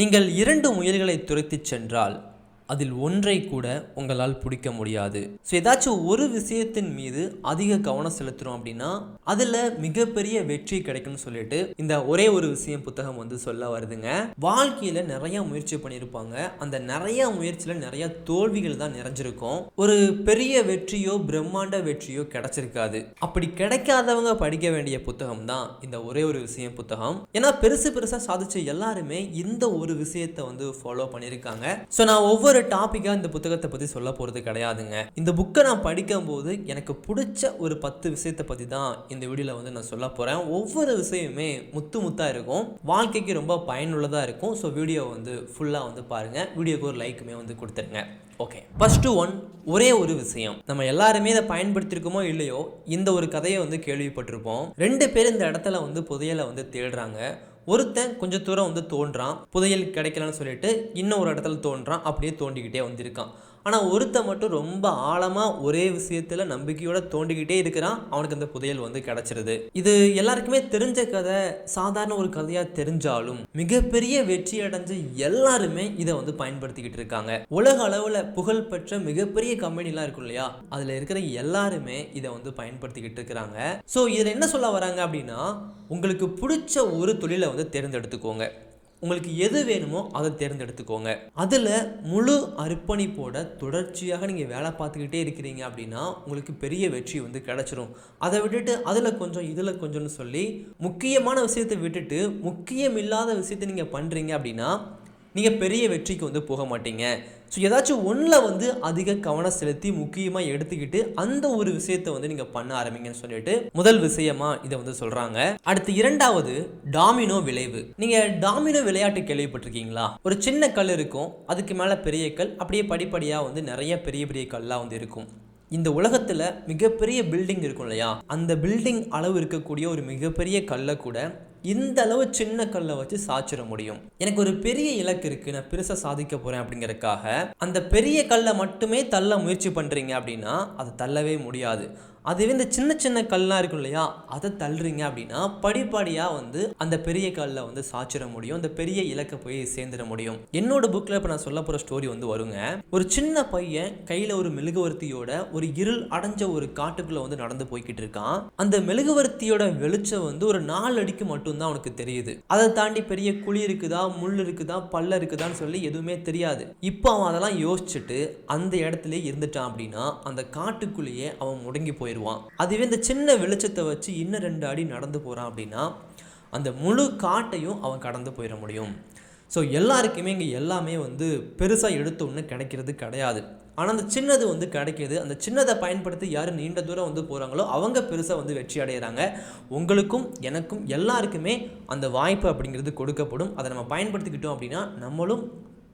நீங்கள் 2 முயல்களை துரத்திச் சென்றால் அதில் ஒன்றை கூட உங்களால் பிடிக்க முடியாது. ஸோ ஏதாச்சும் ஒரு விஷயத்தின் மீது அதிக கவனம் செலுத்துகிறோம் அப்படின்னா அதில் மிகப்பெரிய வெற்றி கிடைக்கும்னு சொல்லிட்டு இந்த ஒரே ஒரு விஷயம் புத்தகம் வந்து சொல்ல வருதுங்க. வாழ்க்கையில் நிறைய முயற்சி பண்ணியிருப்பாங்க. அந்த நிறைய முயற்சியில் நிறைய தோல்விகள் தான் நிறைஞ்சிருக்கும். ஒரு பெரிய வெற்றியோ பிரம்மாண்ட வெற்றியோ கிடைச்சிருக்காது. அப்படி கிடைக்காதவங்க படிக்க வேண்டிய புத்தகம் தான் இந்த ஒரே ஒரு விஷயம் புத்தகம். ஏன்னா பெருசாக சாதிச்ச எல்லாருமே இந்த ஒரு விஷயத்தை வந்து ஃபாலோ பண்ணியிருக்காங்க. ஸோ நான் ஒவ்வொரு டாபிக்கா இந்த புத்தகத்தை பத்தி சொல்ல போறது கிடையாதுங்க. இந்த புக்கை நான் படிக்கும் போது எனக்கு பிடிச்ச ஒரு 10 விஷயத்தை பத்தி தான் இந்த வீடியோல வந்து நான் சொல்ல போறேன். ஒவ்வொரு விஷயமே முத்தா இருக்கும், வாழ்க்கைக்கு ரொம்ப பயனுள்ளதா இருக்கும். ஸோ வீடியோ வந்து ஃபுல்லா வந்து பாருங்க. வீடியோக்கு ஒரு லைக்குமே வந்து கொடுத்துருங்க. ஓகே, ஃபர்ஸ்ட் ஒன், ஒரே ஒரு விஷயம். நம்ம எல்லாருமே இதை பயன்படுத்திருக்கோமோ இல்லையோ இந்த ஒரு கதையை வந்து கேள்விப்பட்டிருப்போம். 2 பேர் இந்த இடத்துல வந்து புதையலை வந்து தேடுறாங்க. ஒருத்தன் கொஞ்சம் தூரம் வந்து தோன்றான், புதையல் கிடைக்கலன்னு சொல்லிட்டு இன்னும் ஒரு இடத்துல தோன்றான், அப்படியே தோண்டிக்கிட்டே வந்திருக்கான். ஆனால் ஒருத்தன் மட்டும் ரொம்ப ஆழமாக ஒரே விஷயத்தில் நம்பிக்கையோட தோண்டிக்கிட்டே இருக்கிறான். அவனுக்கு அந்த புதையல் வந்து கிடைச்சிருது. இது எல்லாருக்குமே தெரிஞ்ச கதை, சாதாரண ஒரு கதையாக தெரிஞ்சாலும் மிகப்பெரிய வெற்றி அடைஞ்ச எல்லாருமே இதை வந்து பயன்படுத்திக்கிட்டு இருக்காங்க. உலக அளவில் புகழ்பெற்ற மிகப்பெரிய கம்பெனிலாம் இருக்கும் இல்லையா, அதில் இருக்கிற எல்லாருமே இதை வந்து பயன்படுத்திக்கிட்டு இருக்கிறாங்க. ஸோ இதில் என்ன சொல்ல வராங்க அப்படின்னா, உங்களுக்கு பிடிச்ச ஒரு தொழிலை வந்து தேர்ந்தெடுத்துக்கோங்க. உங்களுக்கு எது வேணுமோ அதை தேர்ந்தெடுத்துக்கோங்க. அதில் முழு அர்ப்பணிப்போட தொடர்ச்சியாக நீங்கள் வேலை பார்த்துக்கிட்டே இருக்கிறீங்க அப்படின்னா உங்களுக்கு பெரிய வெற்றி வந்து கிடைச்சிரும். அதை விட்டுட்டு அதில் கொஞ்சம் இதில் கொஞ்சம்னு சொல்லி முக்கியமான விஷயத்தை விட்டுட்டு முக்கியம் இல்லாத விஷயத்தை நீங்கள் பண்ணுறீங்க அப்படின்னா நீங்கள் பெரிய வெற்றிக்கு வந்து போக மாட்டீங்க. ஸோ ஏதாச்சும் ஒன்றில் வந்து அதிக கவனம் செலுத்தி முக்கியமாக எடுத்துக்கிட்டு அந்த ஒரு விஷயத்தை வந்து நீங்கள் பண்ண ஆரம்பிங்கன்னு சொல்லிட்டு முதல் விஷயமா இதை வந்து சொல்கிறாங்க. அடுத்து இரண்டாவது, டாமினோ விளைவு. நீங்கள் டாமினோ விளையாட்டு கேள்விப்பட்டிருக்கீங்களா? ஒரு சின்ன கல் இருக்கும், அதுக்கு மேலே பெரிய கல், அப்படியே படிப்படியாக வந்து நிறைய பெரிய கல்லாக வந்து இருக்கும். இந்த உலகத்தில் மிகப்பெரிய பில்டிங் இருக்கும் இல்லையா, அந்த பில்டிங் அளவு இருக்கக்கூடிய ஒரு மிகப்பெரிய கல்லை கூட இந்த அளவு சின்ன கல்லை வச்சு சாச்சிட முடியும். எனக்கு ஒரு பெரிய இலக்கு இருக்கு, நான் பெருசாக சாதிக்க போறேன் அப்படிங்கறதுக்காக அந்த பெரிய கல்லை மட்டுமே தள்ள முயற்சி பண்றீங்க அப்படின்னா அதை தள்ளவே முடியாது. அதுவே இந்த சின்ன கல்லாம் இருக்கும் இல்லையா, அதை தள்ளுறீங்க அப்படின்னா படிப்படியாக வந்து அந்த பெரிய கல்லை வந்து சாச்சிட முடியும், அந்த பெரிய இலக்கை போய் சேர்ந்துட முடியும். என்னோட புக்கில் இப்போ நான் சொல்ல போகிற ஸ்டோரி வந்து வருங்க. ஒரு சின்ன பையன் கையில் ஒரு மெழுகுவர்த்தியோட ஒரு இருள் அடைஞ்ச ஒரு காட்டுக்குள்ளே வந்து நடந்து போய்கிட்டு இருக்கான். அந்த மெழுகுவர்த்தியோட வெளிச்சம் வந்து ஒரு 4 அடிக்கு மட்டும்தான் அவனுக்கு தெரியுது. அதை தாண்டி பெரிய குழி இருக்குதா, முள் இருக்குதா, பல்ல இருக்குதான்னு சொல்லி எதுவுமே தெரியாது. இப்போ அவன் அதெல்லாம் யோசிச்சுட்டு அந்த இடத்துல இருந்துட்டான் அப்படின்னா அந்த காட்டுக்குள்ளேயே அவன் முடங்கி போயிடுவான். அதுவே இந்த சின்ன வெளிச்சத்தை வச்சு இன்னும் 2 அடி நடந்து போறான் அப்படின்னா அந்த முழு காட்டையும் அவன் கடந்து போயிட முடியும். ஸோ எல்லாருக்குமே இங்கே எல்லாமே வந்து பெருசாக எடுத்த ஒன்று கிடைக்கிறது கிடையாது. ஆனால் அந்த சின்னது வந்து கிடைக்கிது. அந்த சின்னதை பயன்படுத்தி யார் நீண்ட தூரம் வந்து போகிறாங்களோ அவங்க பெருசாக வந்து வெற்றி அடைகிறாங்க. உங்களுக்கும் எனக்கும் எல்லாருக்குமே அந்த வாய்ப்பு அப்படிங்கிறது கொடுக்கப்படும். அதை நம்ம பயன்படுத்திக்கிட்டோம் அப்படின்னா நம்மளும்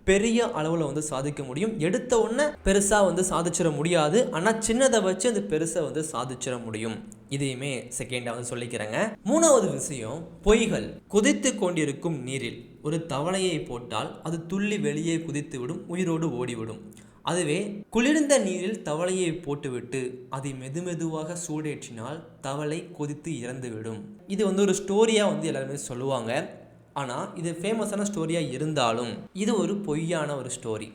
பெரிய அளவில் வந்து சாதிக்க முடியும். எடுத்த உடனே பெருசாக வந்து சாதிச்சிட முடியாது, ஆனால் சின்னதை வச்சு அந்த பெருசாக வந்து சாதிச்சிட முடியும். இதையுமே செகண்டாக வந்து சொல்லிக்கிறேங்க. 3வது விஷயம், பொய்கள். கொதித்து கொண்டிருக்கும் நீரில் ஒரு தவளையை போட்டால் அது துள்ளி வெளியே குதித்து விடும், உயிரோடு ஓடிவிடும். அதுவே குளிர்ந்த நீரில் தவளையை போட்டுவிட்டு அதை மெதுவாக சூடேற்றினால் தவளை கொதித்து இறந்துவிடும். இது வந்து ஒரு ஸ்டோரியாக வந்து எல்லாருமே சொல்லுவாங்க. ஆனால் இது ஃபேமஸான ஸ்டோரியாக இருந்தாலும் இது ஒரு பொய்யான ஒரு ஸ்டோரி.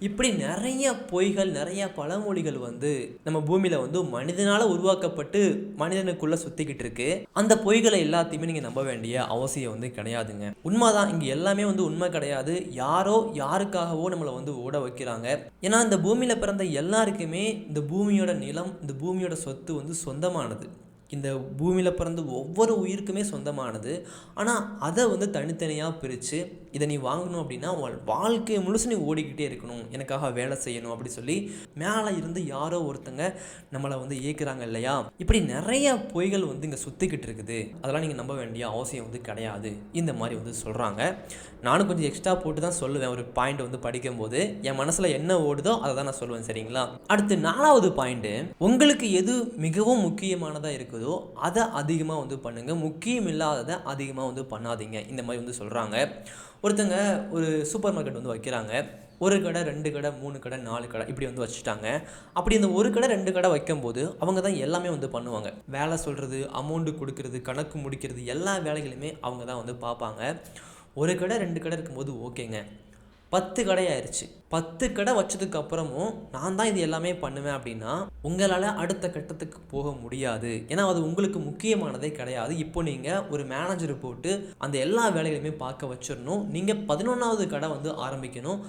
இப்படி நிறைய பொய்கள், நிறைய பழமொழிகள் வந்து நம்ம பூமியில் வந்து மனிதனால் உருவாக்கப்பட்டு மனிதனுக்குள்ளே சுற்றிக்கிட்டு இருக்கு. அந்த பொய்களை எல்லாத்தையுமே நீங்கள் நம்ப வேண்டிய அவசியம் வந்து கிடையாதுங்க. உண்மைதான், இங்கே எல்லாமே வந்து உண்மை கிடையாது. யாரோ யாருக்காகவோ நம்மளை வந்து ஓட வைக்கிறாங்க. ஏன்னா இந்த பூமியில் பிறந்த எல்லாருக்குமே இந்த பூமியோட நிலம், இந்த பூமியோட சொத்து வந்து சொந்தமானது. இந்த பூமியில் பிறந்த ஒவ்வொரு உயிருக்குமே சொந்தமானது. ஆனால் அதை வந்து தனித்தனியாக பிரித்து இதை நீ வாங்கணும் அப்படின்னா வாழ்க்கை முழுசு நீ ஓடிக்கிட்டே இருக்கணும், எனக்காக வேலை செய்யணும் அப்படி சொல்லி மேலே இருந்து யாரோ ஒருத்தங்க நம்மளை வந்து இயக்குறாங்க இல்லையா. இப்படி நிறைய பொய்கள் வந்து இங்கே சுற்றிக்கிட்டு இருக்குது. அதெல்லாம் நீங்கள் நம்ப வேண்டிய அவசியம் வந்து கிடையாது, இந்த மாதிரி வந்து சொல்கிறாங்க. நானும் கொஞ்சம் எக்ஸ்ட்ரா போட்டு தான் சொல்லுவேன். ஒரு பாயிண்ட் வந்து படிக்கும்போது என் மனசில் என்ன ஓடுதோ அதை தான் நான் சொல்லுவேன், சரிங்களா? அடுத்து 4வது பாயிண்ட்டு, உங்களுக்கு எது மிகவும் முக்கியமானதாக இருக்குதோ அதை அதிகமாக வந்து பண்ணுங்கள், முக்கியம் இல்லாததை அதிகமாக வந்து பண்ணாதீங்க, இந்த மாதிரி வந்து சொல்கிறாங்க. ஒருத்தங்க ஒரு சூப்பர் மார்க்கெட் வந்து வைக்கிறாங்க. 1 கடை, 2 கடை, 3 கடை, 4 கடை இப்படி வந்து வச்சுட்டாங்க. அப்படி இந்த 1 கடை 2 கடை வைக்கும்போது அவங்க தான் எல்லாமே வந்து பண்ணுவாங்க. வேலை சொல்கிறது, அமௌண்ட்டு கொடுக்கறது, கணக்கு முடிக்கிறது, எல்லா வேலைகளுமே அவங்க தான் வந்து பார்ப்பாங்க. ஒரு கடை 2 கடை இருக்கும்போது ஓகேங்க, 10 கடை ஆயிடுச்சு. 10 கடை வச்சதுக்கு அப்புறமும் நான் தான் இது எல்லாமே பண்ணுவேன் அப்படின்னா உங்களால் அடுத்த கட்டத்துக்கு போக முடியாது. ஏன்னா அது உங்களுக்கு முக்கியமானதே கிடையாது. இப்போ நீங்கள் ஒரு மேனேஜரை போட்டு அந்த எல்லா வேலைகளையுமே பார்க்க வச்சிடணும். நீங்கள் 11வது கடை வந்து ஆரம்பிக்கணும்.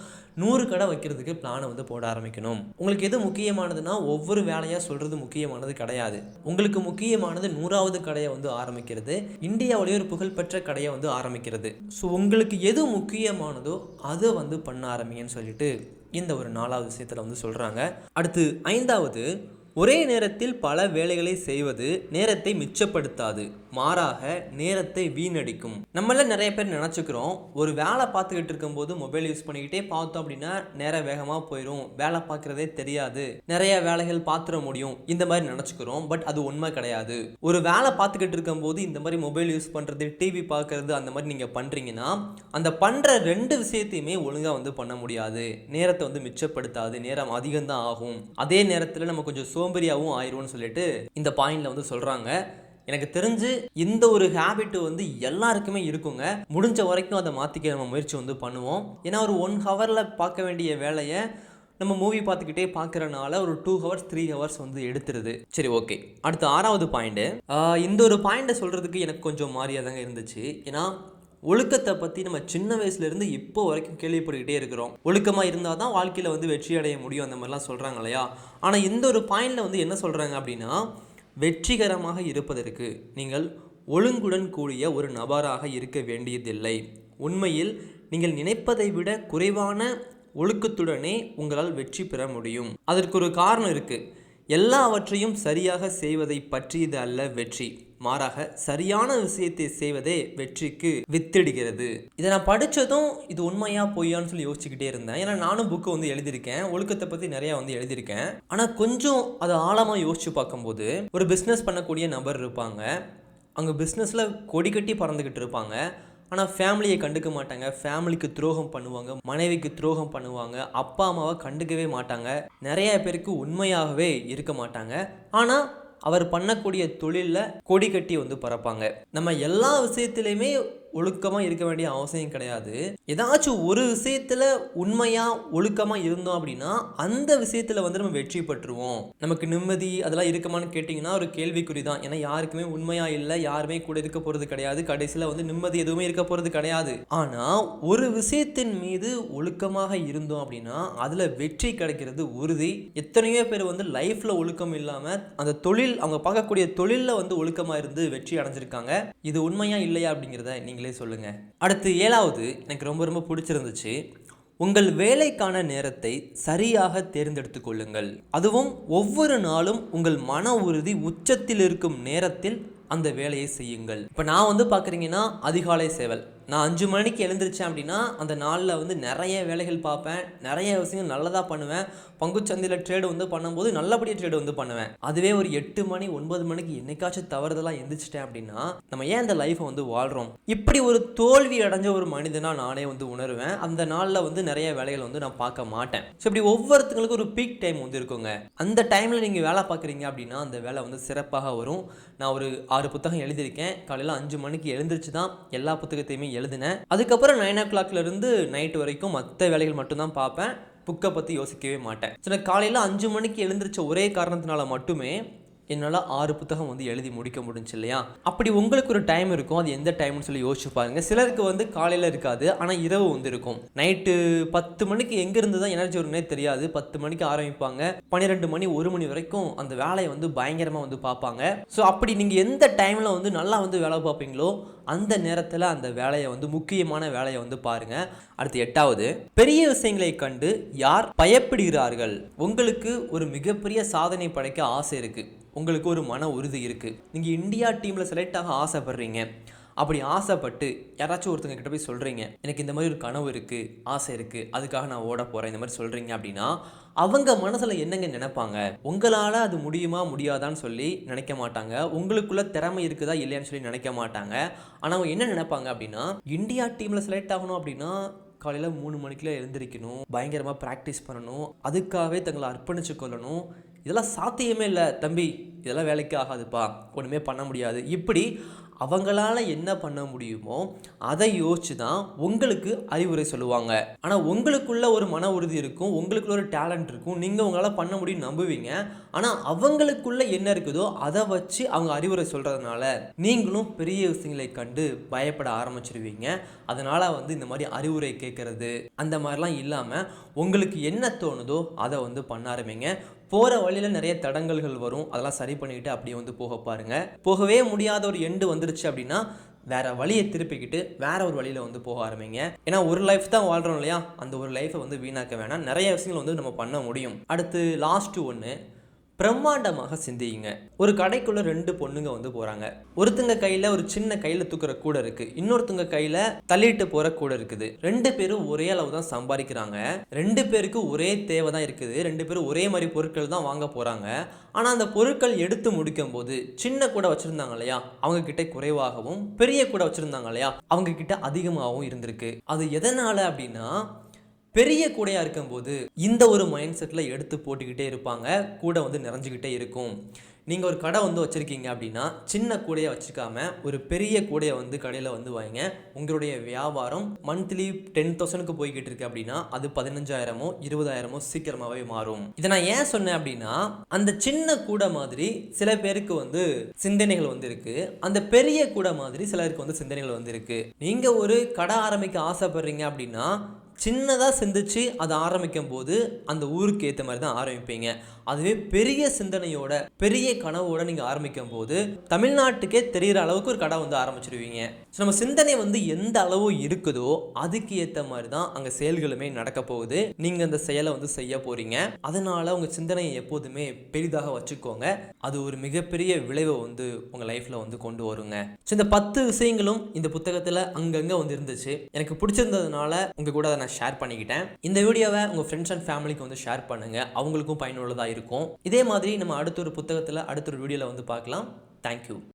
100 கடை வைக்கிறதுக்கு பிளானை வந்து போட ஆரம்பிக்கணும். உங்களுக்கு எது முக்கியமானதுன்னா ஒவ்வொரு வேலையாக சொல்கிறது முக்கியமானது கிடையாது. உங்களுக்கு முக்கியமானது 100வது கடையை வந்து ஆரம்பிக்கிறது, இந்தியாவிலேயே ஒரு புகழ்பெற்ற கடையை வந்து ஆரம்பிக்கிறது. ஸோ உங்களுக்கு எது முக்கியமானதோ அதை வந்து பண்ண ஆரம்பிங்கன்னு சொல்லிட்டு இந்த ஒரு 4வது விஷயத்தில் வந்து சொல்கிறாங்க. அடுத்து 5வது, ஒரே நேரத்தில் பல வேலைகளை செய்வது நேரத்தை மிச்சப்படுத்தாது, மாறாக நேரத்தை வீணடிக்கும். நம்மள நிறைய பேர் நினச்சிக்கிறோம், ஒரு வேலை பார்த்துக்கிட்டு இருக்கும்போது மொபைல் யூஸ் பண்ணிக்கிட்டே பார்த்தோம் அப்படின்னா நேரம் வேகமாக போயிடும், வேலை பார்க்குறதே தெரியாது, நிறைய வேலைகள் பார்த்துட முடியும், இந்த மாதிரி நினச்சிக்கிறோம். பட் அது உண்மை கிடையாது. ஒரு வேலை பார்த்துக்கிட்டு இருக்கும்போது இந்த மாதிரி மொபைல் யூஸ் பண்ணுறது, டிவி பார்க்குறது அந்த மாதிரி நீங்கள் பண்ணுறீங்கன்னா அந்த பண்ணுற 2 விஷயத்தையுமே ஒழுங்காக வந்து பண்ண முடியாது. நேரத்தை வந்து மிச்சப்படுத்தாது, நேரம் அதிகம்தான் ஆகும். அதே நேரத்தில் நம்ம கொஞ்சம் சோம்பேறியாகவும் ஆயிடும்னு சொல்லிட்டு இந்த பாயிண்ட்ல வந்து சொல்கிறாங்க. எனக்கு தெரிஞ்சு இந்த ஒரு ஹேபிட் வந்து எல்லாருக்குமே இருக்குங்க. முடிஞ்ச வரைக்கும் அதை மாற்றிக்க நம்ம முயற்சி வந்து பண்ணுவோம். ஏன்னா ஒரு 1 ஹவரில் பார்க்க வேண்டிய வேலையை நம்ம மூவி பார்த்துக்கிட்டே பார்க்குறனால ஒரு 2 ஹவர்ஸ் 3 ஹவர்ஸ் வந்து எடுத்துருது. சரி, ஓகே. அடுத்து 6வது பாயிண்ட்டு. இந்த ஒரு பாயிண்ட்டை சொல்கிறதுக்கு எனக்கு கொஞ்சம் மாறியாதாங்க இருந்துச்சு. ஏன்னா ஒழுக்கத்தை பற்றி நம்ம சின்ன வயசுலேருந்து இப்போ வரைக்கும் கேள்விப்பட்டுக்கிட்டே இருக்கிறோம். ஒழுக்கமாக இருந்தால் தான் வாழ்க்கையில் வந்து வெற்றி அடைய முடியும் அந்த மாதிரிலாம் சொல்கிறாங்க இல்லையா. ஆனால் இந்த ஒரு பாயிண்டில் வந்து என்ன சொல்கிறாங்க அப்படின்னா, வெற்றிகரமாக இருப்பதற்கு நீங்கள் ஒழுங்குடன் கூடிய ஒரு நபராக இருக்க வேண்டியதில்லை. உண்மையில் நீங்கள் நினைப்பதை விட குறைவான ஒழுக்கத்துடனே உங்களால் வெற்றி பெற முடியும். அதற்கு ஒரு காரணம் இருக்குது. எல்லாவற்றையும் சரியாக செய்வதை பற்றியது அல்ல வெற்றி, மாறாக சரியான விஷயத்தை செய்வதே வெற்றிக்கு வித்திடுகிறது. இதை நான் படித்ததும் இது உண்மையா பொய்யான்னு சொல்லி யோசிச்சுக்கிட்டே இருந்தேன். ஏன்னா நானும் புக்கு வந்து எழுதியிருக்கேன், ஒழுக்கத்தை பற்றி நிறையா வந்து எழுதியிருக்கேன். ஆனால் கொஞ்சம் அதை ஆழமாக யோசிச்சு பார்க்கும்போது ஒரு பிஸ்னஸ் பண்ணக்கூடிய நபர் இருப்பாங்க, அங்கே பிஸ்னஸில் கொடி கட்டி பறந்துக்கிட்டு இருப்பாங்க. ஆனால் ஃபேமிலியை கண்டுக்க மாட்டாங்க, ஃபேமிலிக்கு துரோகம் பண்ணுவாங்க, மனைவிக்கு துரோகம் பண்ணுவாங்க, அப்பா அம்மாவை கண்டுக்கவே மாட்டாங்க, நிறைய பேருக்கு உண்மையாகவே இருக்க மாட்டாங்க. ஆனால் அவர் பண்ணக்கூடிய தொழிலில் கொடி கட்டி வந்து பறப்பாங்க. நம்ம எல்லா விஷயத்துலையுமே ஒழுக்கமாக இருக்க வேண்டிய அவசியம் கிடையாது. ஏதாச்சும் ஒரு விஷயத்தில் உண்மையாக ஒழுக்கமாக இருந்தோம் அப்படின்னா அந்த விஷயத்தில் வந்து நம்ம வெற்றி பெற்றுவோம். நமக்கு நிம்மதி அதெல்லாம் இருக்குமான்னு கேட்டிங்கன்னா ஒரு கேள்விக்குறி தான். ஏன்னா யாருக்குமே உண்மையாக இல்லை, யாருமே கூட இருக்க போகிறது கிடையாது, கடைசியில் வந்து நிம்மதி எதுவுமே இருக்க போகிறது கிடையாது. ஆனால் ஒரு விஷயத்தின் மீது ஒழுக்கமாக இருந்தோம் அப்படின்னா அதில் வெற்றி கிடைக்கிறது உறுதி. எத்தனையோ பேர் வந்து லைஃப்பில் ஒழுக்கம் இல்லாமல் அந்த தொழில், அவங்க பார்க்கக்கூடிய தொழிலில் வந்து ஒழுக்கமாக இருந்து வெற்றி அடைஞ்சிருக்காங்க. இது உண்மையா இல்லையா அப்படிங்கிறத நீங்கள் சொல்லுங்க. அடுத்து 7வது எனக்கு ரொம்ப ரொம்ப பிடிச்சிருந்துச்சு. உங்கள் வேலைக்கான நேரத்தை சரியாக தேர்ந்தெடுத்துக் கொள்ளுங்கள். அதுவும் ஒவ்வொரு நாளும் உங்கள் மன உறுதி உச்சத்தில் இருக்கும் நேரத்தில் அந்த வேலையை செய்யுங்கள். இப்போ நான் வந்து பார்க்குறீங்கன்னா அதிகாலை சேவல், நான் 5 மணிக்கு எழுந்திரிச்சேன் அப்படின்னா அந்த நாளில் வந்து நிறைய வேலைகள் பார்ப்பேன், நிறைய விஷயங்கள் நல்லதாக பண்ணுவேன். பங்குச்சந்தையில் ட்ரேடு வந்து பண்ணும்போது நல்லபடியாக ட்ரேடு வந்து பண்ணுவேன். அதுவே ஒரு 8 மணி 9 மணிக்கு என்னைக்காச்சும் தவறுதலாக எந்திரிச்சிட்டேன் அப்படின்னா நம்ம ஏன் இந்த லைஃப்பை வந்து வாழ்கிறோம்? இப்படி ஒரு தோல்வி அடைஞ்ச ஒரு மனிதனாக நானே வந்து உணர்வேன். அந்த நாளில் வந்து நிறைய வேலைகள் வந்து நான் பார்க்க மாட்டேன். ஸோ இப்படி ஒவ்வொருத்தங்களுக்கும் ஒரு பீக் டைம் வந்து இருக்குங்க. அந்த டைமில் நீங்கள் வேலை பார்க்குறீங்க அப்படின்னா அந்த வேலை வந்து சிறப்பாக வரும். நான் ஒரு 6 புத்தகம் எழுதியிருக்கேன். காலையில் 5 மணிக்கு எழுந்திரிச்சு தான் எல்லா புத்தகத்தையுமே எழுதினேன். அதுக்கப்புறம் 9 o'clockல இருந்து நைட்டு வரைக்கும் மற்ற வேலைகள் மட்டும்தான் பார்ப்பேன், புக்கை பற்றி யோசிக்கவே மாட்டேன். ஸோ காலையில் 5 மணிக்கு எழுந்திரிச்ச ஒரே காரணத்தினால மட்டுமே என்னால் 6 புத்தகம் வந்து எழுதி முடிக்க முடிஞ்சு இல்லையா. அப்படி உங்களுக்கு ஒரு டைம் இருக்கும், அது எந்த டைம்னு சொல்லி யோசிச்சு பாருங்க. சிலருக்கு வந்து காலையில் இருக்காது, ஆனால் இரவு வந்து இருக்கும். நைட்டு 10 மணிக்கு எங்கேருந்து தான் எனர்ஜி வரும்னே தெரியாது. 10 மணிக்கு ஆரம்பிப்பாங்க, 12 மணி 1 மணி வரைக்கும் அந்த வேலையை வந்து பயங்கரமாக வந்து பார்ப்பாங்க. ஸோ அப்படி நீங்கள் எந்த டைமில் வந்து நல்லா வந்து வேலை பார்ப்பீங்களோ அந்த நேரத்தில் அந்த வேலையை வந்து முக்கியமான வேலையை வந்து பாருங்க. அடுத்து 8வது, பெரிய விஷயங்களை கண்டு யார் பயப்படுகிறார்கள்? உங்களுக்கு ஒரு மிகப்பெரிய சாதனை படைக்க ஆசை இருக்குது, உங்களுக்கு ஒரு மன உறுதி இருக்குது, நீங்கள் இந்தியா டீமில் செலக்ட் ஆக ஆசைப்படுறீங்க. அப்படி ஆசைப்பட்டு யாராச்சும் ஒருத்தங்க கிட்ட போய் சொல்கிறீங்க, எனக்கு இந்த மாதிரி ஒரு கனவு இருக்குது, ஆசை இருக்குது, அதுக்காக நான் ஓட போகிறேன், இந்த மாதிரி சொல்கிறீங்க அப்படின்னா அவங்க மனசில் என்னங்க நினைப்பாங்க? உங்களால் அது முடியுமா முடியாதான்னு சொல்லி நினைக்க மாட்டாங்க, உங்களுக்குள்ள திறமை இருக்குதா இல்லையான்னு சொல்லி நினைக்க மாட்டாங்க. ஆனால் அவங்க என்ன நினைப்பாங்க அப்படின்னா, இந்தியா டீமில் செலக்ட் ஆகணும் அப்படின்னா காலையில் 3 மணிக்குள்ளே எழுந்திரிக்கணும், பயங்கரமாக ப்ராக்டிஸ் பண்ணணும், அதுக்காகவே தங்களை அர்ப்பணிச்சு கொள்ளணும், இதெல்லாம் சாத்தியமே இல்லை தம்பி, இதெல்லாம் வேலைக்கு ஆகாதுப்பா, ஒன்றுமே பண்ண முடியாது. இப்படி அவங்களால என்ன பண்ண முடியுமோ அதை யோசிச்சு தான் உங்களுக்கு அறிவுரை சொல்லுவாங்க. ஆனால் உங்களுக்குள்ள ஒரு மன உறுதி இருக்கும், உங்களுக்குள்ள ஒரு டேலண்ட் இருக்கும், நீங்கள் உங்களால் பண்ண முடியும்னு நம்புவீங்க. ஆனால் அவங்களுக்குள்ள என்ன இருக்குதோ அதை வச்சு அவங்க அறிவுரை சொல்கிறதுனால நீங்களும் பெரிய விஷயங்களை கண்டு பயப்பட ஆரம்பிச்சிருவீங்க. அதனால் இந்த மாதிரி அறிவுரை கேட்கறது அந்த மாதிரிலாம் இல்லாமல் உங்களுக்கு என்ன தோணுதோ அதை பண்ண ஆரம்பிங்க. போகிற வழியில் நிறைய தடங்கல்கள் வரும், அதெல்லாம் சரி பண்ணிக்கிட்டு அப்படியே போக பாருங்கள். போகவே முடியாத ஒரு எண்டு வந்துருச்சு அப்படின்னா வேற வழியை திருப்பிக்கிட்டு வேற ஒரு வழியில் போக ஆரம்பிங்க. ஏன்னா ஒரு லைஃப் தான் வாழ்கிறோம் இல்லையா, அந்த ஒரு லைஃப்பை வீணாக்க வேணாம். நிறைய விஷயங்கள் நம்ம பண்ண முடியும். அடுத்து லாஸ்ட் ஒன்று, பிரம்மாண்டமாக சிந்தியுங்க. ஒரு கடைக்குள்ள 2 பொண்ணுங்க போறாங்க. ஒருத்தங்க கையில ஒரு சின்ன கையில தூக்குற கூட இருக்கு, இன்னொருத்தங்க கையில தள்ளிட்டு போற கூட இருக்குது. 2 பேரும் ஒரே அளவு தான் சம்பாதிக்கிறாங்க, 2 பேருக்கு ஒரே தேவை தான் இருக்குது, 2 பேரும் ஒரே மாதிரி பொருட்கள் தான் வாங்க போறாங்க. ஆனா அந்த பொருட்கள் எடுத்து முடிக்கும் போது சின்ன கூட வச்சிருந்தாங்க இல்லையா, அவங்க கிட்ட குறைவாகவும், பெரிய கூட வச்சிருந்தாங்க இல்லையா, அவங்க கிட்ட அதிகமாகவும் இருந்திருக்கு. அது எதனால அப்படின்னா, பெரிய கூடையாக இருக்கும்போது இந்த ஒரு மைண்ட் செட்டில் எடுத்து போட்டுக்கிட்டே இருப்பாங்க, கூட நிறைஞ்சிக்கிட்டே இருக்கும். நீங்கள் ஒரு கடை வச்சுருக்கீங்க அப்படின்னா சின்ன கூடையை வச்சுக்காம ஒரு பெரிய கூடையை கடையில் வைங்க. உங்களுடைய வியாபாரம் மந்த்லி 10,000க்கு போய்கிட்டு இருக்கு அப்படின்னா அது 15,000மோ 20,000மோ சீக்கிரமாகவே மாறும். இதை நான் ஏன் சொன்னேன் அப்படின்னா, அந்த சின்ன கூடை மாதிரி சில பேருக்கு சிந்தனைகள் இருக்கு, அந்த பெரிய கூடை மாதிரி சிலருக்கு சிந்தனைகள் இருக்கு. நீங்கள் ஒரு கடை ஆரம்பிக்க ஆசைப்படுறீங்க அப்படின்னா சின்னதாக சிந்திச்சு அதை ஆரம்பிக்கும் போது அந்த ஊருக்கு ஏற்ற மாதிரி தான் ஆரம்பிப்பீங்க. அதுவே பெரிய சிந்தனையோட பெரிய கனவோட நீங்கள் ஆரம்பிக்கும் போது தமிழ்நாட்டுக்கே தெரிகிற அளவுக்கு ஒரு கடை ஆரம்பிச்சிடுவீங்க. ஸோ நம்ம சிந்தனை எந்த அளவு இருக்குதோ அதுக்கு ஏற்ற மாதிரி தான் அங்கே செயல்களுமே நடக்க போகுது. நீங்கள் அந்த செயலை செய்ய போகிறீங்க. அதனால் உங்கள் சிந்தனையை எப்போதுமே பெரிதாக வச்சுக்கோங்க. அது ஒரு மிகப்பெரிய விளைவை உங்கள் லைஃப்பில் கொண்டு வருங்க. ஸோ இந்த 10 விஷயங்களும் இந்த புத்தகத்தில் அங்கங்கே இருந்துச்சு. எனக்கு பிடிச்சிருந்ததுனால உங்கள் கூட அதை நான் ஷேர் பண்ணிக்கிட்டேன். இந்த வீடியோவை உங்கள் ஃப்ரெண்ட்ஸ் அண்ட் ஃபேமிலிக்கு ஷேர் பண்ணுங்கள், அவங்களுக்கும் பயனுள்ளதாக இருக்கும். இதே மாதிரி நம்ம அடுத்த ஒரு புத்தகத்தில் அடுத்த ஒரு வீடியோவில் பார்க்கலாம். தேங்க்யூ.